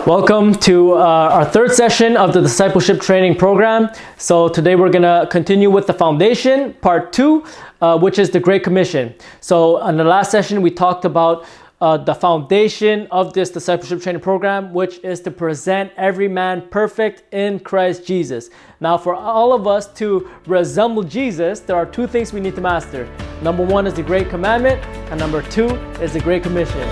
Welcome to our third session of the discipleship training program. So today we're going to continue with the foundation, part 2, which is the Great Commission. So in the last session, we talked about the foundation of this discipleship training program, which is to present every man perfect in Christ Jesus. Now, for all of us to resemble Jesus, there are two things we need to master. Number 1 is the Great Commandment, and number 2 is the Great Commission.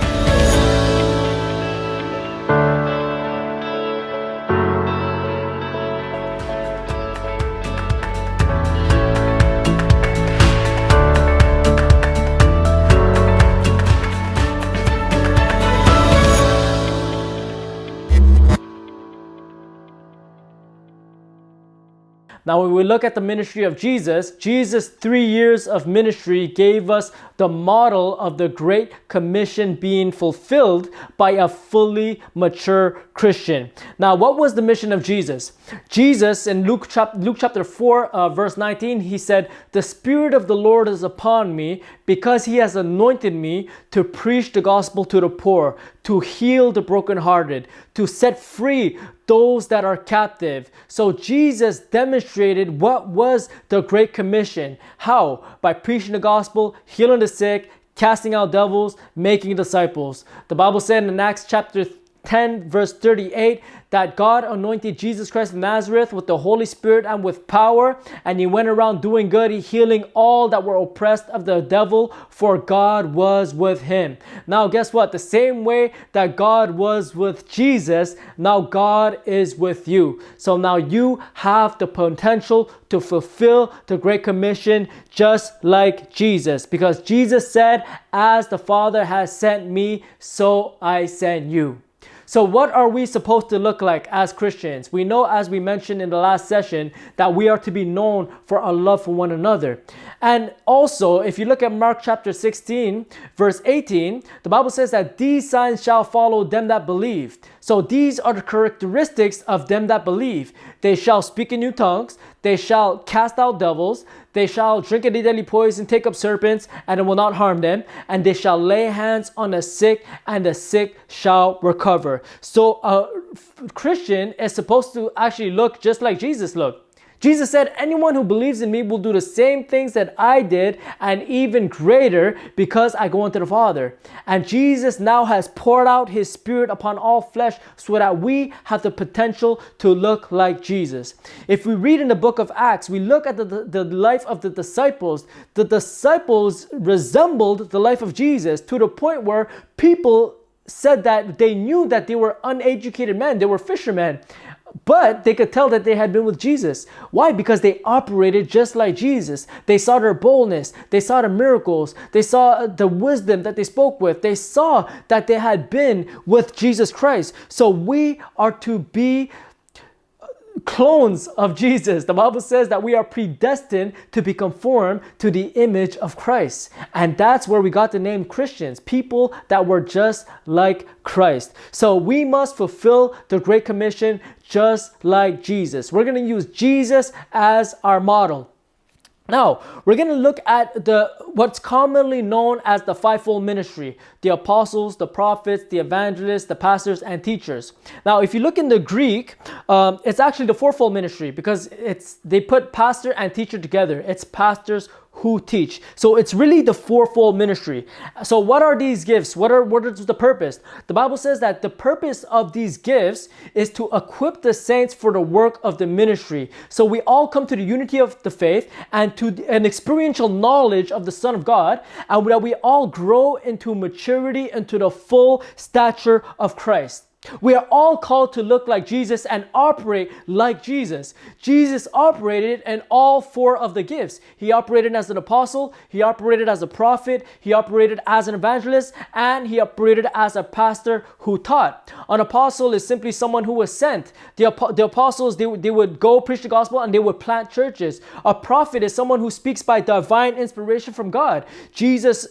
Now, when we look at the ministry of Jesus, Jesus' 3 years of ministry gave us the model of the Great Commission being fulfilled by a fully mature Christian. Now, what was the mission of Jesus? Jesus, in Luke chapter 4, verse 19, he said, "The Spirit of the Lord is upon me because he has anointed me to preach the gospel to the poor, to heal the brokenhearted, to set free those that are captive." So Jesus demonstrated what was the Great Commission. How? By preaching the gospel, healing the sick, casting out devils, making disciples. The Bible said in Acts chapter 10 verse 38 that God anointed Jesus Christ of Nazareth with the Holy Spirit and with power, and he went around doing good, healing all that were oppressed of the devil, for God was with him. Now guess what? The same way that God was with Jesus, now God is with you. So now you have the potential to fulfill the Great Commission just like Jesus, because Jesus said, "As the Father has sent me, so I send you." So what are we supposed to look like as Christians? We know, as we mentioned in the last session, that we are to be known for our love for one another. And also, if you look at Mark chapter 16, verse 18, the Bible says that these signs shall follow them that believe. So these are the characteristics of them that believe. They shall speak in new tongues. They shall cast out devils. They shall drink any deadly poison, take up serpents, and it will not harm them. And they shall lay hands on the sick, and the sick shall recover. So a Christian is supposed to actually look just like Jesus looked. Jesus said, "Anyone who believes in me will do the same things that I did, and even greater, because I go unto the Father." And Jesus now has poured out his Spirit upon all flesh so that we have the potential to look like Jesus. If we read in the book of Acts, we look at the life of the disciples. The disciples resembled the life of Jesus to the point where people said that they knew that they were uneducated men, they were fishermen. But they could tell that they had been with Jesus. Why? Because they operated just like Jesus. They saw their boldness. They saw the miracles. They saw the wisdom that they spoke with. They saw that they had been with Jesus Christ. So we are to be clones of Jesus. The Bible says that we are predestined to be conformed to the image of Christ. And that's where we got the name Christians, people that were just like Christ. So we must fulfill the Great Commission just like Jesus. We're going to use Jesus as our model. Now, we're going to look at what's commonly known as the Fivefold Ministry: the apostles, the prophets, the evangelists, the pastors, and teachers. Now, if you look in the Greek, it's actually the Fourfold Ministry, because they put pastor and teacher together. It's pastors who teach. So it's really the Fourfold Ministry. So what are these gifts? What is the purpose? The Bible says that the purpose of these gifts is to equip the saints for the work of the ministry. So we all come to the unity of the faith and to an experiential knowledge of the Son of God, and that we all grow into maturity, into the full stature of Christ. We are all called to look like Jesus and operate like Jesus. Jesus operated in all 4 of the gifts. He operated as an apostle, he operated as a prophet, he operated as an evangelist, and he operated as a pastor who taught. An apostle is simply someone who was sent. The apostles, they would go preach the gospel and they would plant churches. A prophet is someone who speaks by divine inspiration from God. Jesus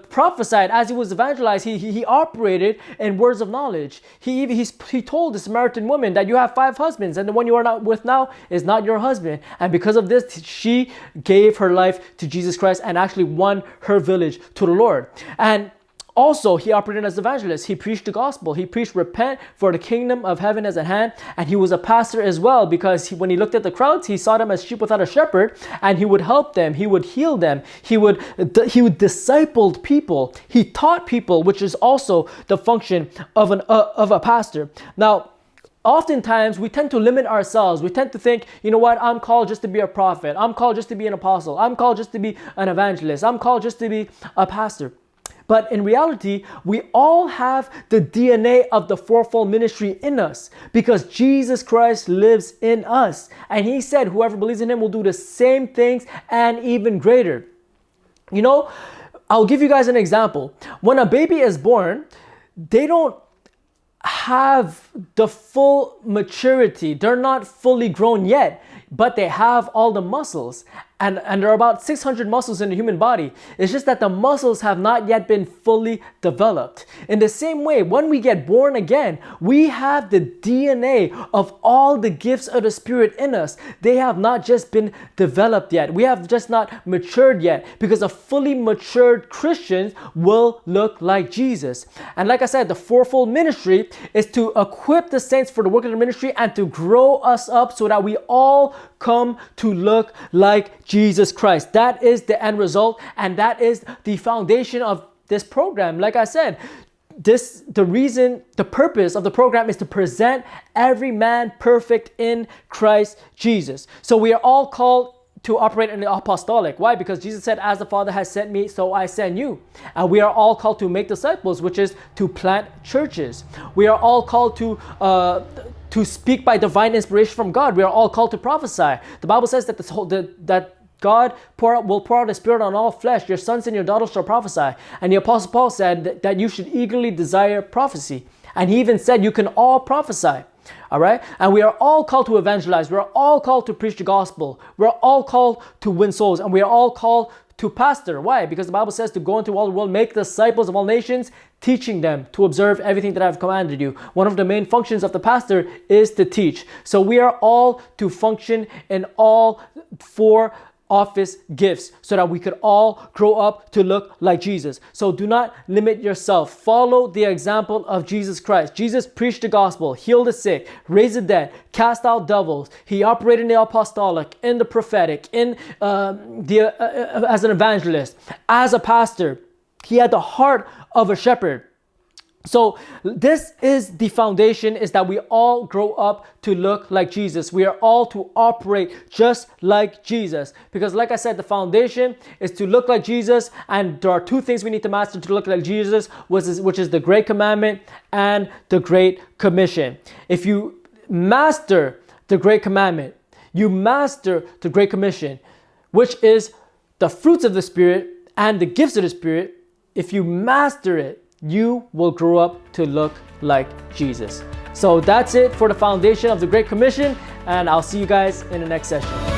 prophesied as he was evangelized. He operated in words of knowledge. He told the Samaritan woman that you have 5 husbands and the one you are not with now is not your husband. And because of this, she gave her life to Jesus Christ and actually won her village to the Lord. And also, he operated as an evangelist. He preached the gospel. He preached, repent, for the kingdom of heaven is at hand. And he was a pastor as well, because when he looked at the crowds, he saw them as sheep without a shepherd, and he would help them. He would heal them. He would disciple people. He taught people, which is also the function of a pastor. Now, oftentimes, we tend to limit ourselves. We tend to think, you know what, I'm called just to be a prophet. I'm called just to be an apostle. I'm called just to be an evangelist. I'm called just to be a pastor. But in reality, we all have the DNA of the fourfold ministry in us, because Jesus Christ lives in us. And he said, whoever believes in him will do the same things and even greater. You know, I'll give you guys an example. When a baby is born, they don't have the full maturity. They're not fully grown yet, but they have all the muscles. And there are about 600 muscles in the human body. It's just that the muscles have not yet been fully developed. In the same way, when we get born again, we have the DNA of all the gifts of the Spirit in us. They have not just been developed yet. We have just not matured yet, because a fully matured Christian will look like Jesus. And like I said, the fourfold ministry is to equip the saints for the work of the ministry and to grow us up so that we all come to look like Jesus Christ. That is the end result, and that is the foundation of this program. Like I said, the purpose of the program is to present every man perfect in Christ Jesus. So we are all called to operate in the apostolic. Why? Because Jesus said, as the Father has sent me, so I send you. And we are all called to make disciples, which is to plant churches. We are all called to speak by divine inspiration from God. We are all called to prophesy. The Bible says that that God will pour out His Spirit on all flesh. Your sons and your daughters shall prophesy. And the Apostle Paul said that you should eagerly desire prophecy. And he even said you can all prophesy. All right? And we are all called to evangelize. We are all called to preach the gospel. We are all called to win souls. And we are all called to pastor. Why? Because the Bible says to go into all the world, make disciples of all nations, teaching them to observe everything that I have commanded you. One of the main functions of the pastor is to teach. So we are all to function in all four office gifts so that we could all grow up to look like Jesus. So do not limit yourself. Follow the example of Jesus Christ. Jesus preached the gospel, healed the sick, raised the dead, cast out devils. He operated in the apostolic, in the prophetic, as an evangelist, as a pastor. He had the heart of a shepherd. So this is the foundation, is that we all grow up to look like Jesus. We are all to operate just like Jesus. Because like I said, the foundation is to look like Jesus. And there are two things we need to master to look like Jesus, which is the Great Commandment and the Great Commission. If you master the Great Commandment, you master the Great Commission, which is the fruits of the Spirit and the gifts of the Spirit. If you master it, you will grow up to look like Jesus. So that's it for the foundation of the Great Commission, and I'll see you guys in the next session.